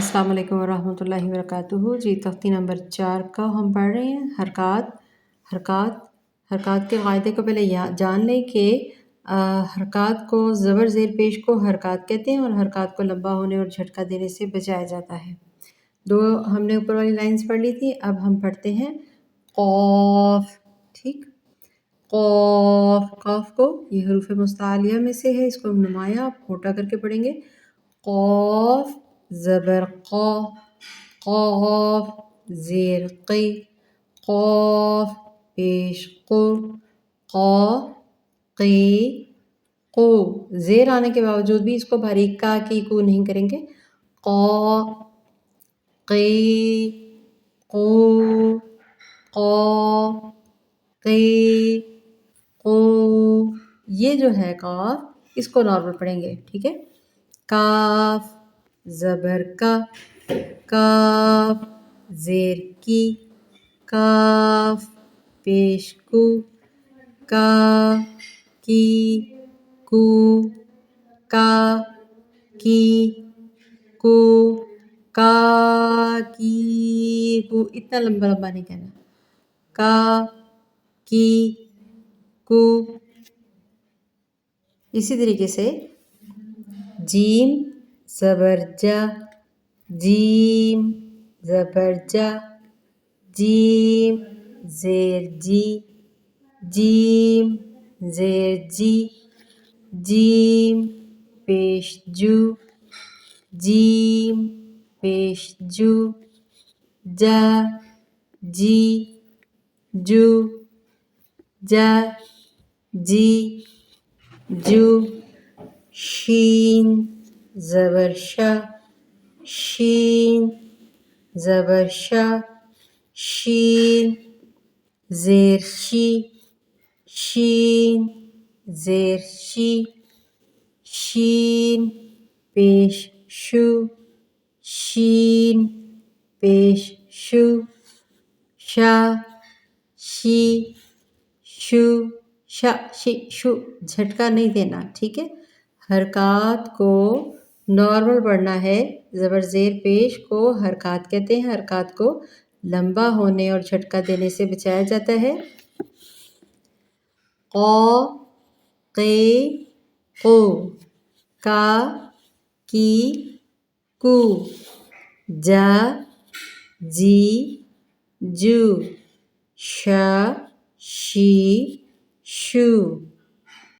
السلام علیکم ورحمۃ اللہ وبرکاتہ۔ جی تختی نمبر 4 کا ہم پڑھ رہے ہیں حرکات کے قاعدے کو پہلے جان لیں کہ حرکات کو زبر زیر پیش کو حرکات کہتے ہیں اور حرکات کو لمبا ہونے اور جھٹکا دینے سے بچایا جاتا ہے۔ دو ہم نے اوپر والی لائنز پڑھ لی تھی، اب ہم پڑھتے ہیں قاف۔ ٹھیک، قاف کو یہ حروف مستعلیہ میں سے ہے، اس کو ہم نمایاں موٹا کر کے پڑھیں گے۔ قاف زبر قا، قاف زیر قی، قاف پیش قو، قا قی قو۔ زیر آنے کے باوجود بھی اس کو باریک کا کی کو نہیں کریں گے۔ قا قی قو، قا قی قو۔ یہ جو ہے قاف، اس کو نارمل پڑھیں گے، ٹھیک ہے۔ کاف زبر کا، کاف زیر کی، کاف پیش کو، کا کی کو، کا کی کو، کا کی کو۔ اتنا لمبا لمبا نہیں کہنا، کا کی کو۔ اسی طریقے سے جیم زبر جا، جیم زبر جا، جیم زیر جی، جیم زیر جی، جیم پیش جو، جیم پیش جو، جا جی جو، جا جی جو۔ شین زبر شا، شین زبر شا، شین زیر شی، شین زیر شی، شین پیش شو، شین پیش شو، شا شی شو، شا شی شو۔ جھٹکا نہیں دینا، ٹھیک ہے۔ حرکات کو نارمل پڑھنا ہے، زبر زیر پیش کو حرکات کہتے ہیں، حرکات کو لمبا ہونے اور جھٹکا دینے سے بچایا جاتا ہے۔ قا قی قو، کا کی کو، جا جی جو، شا شی شو۔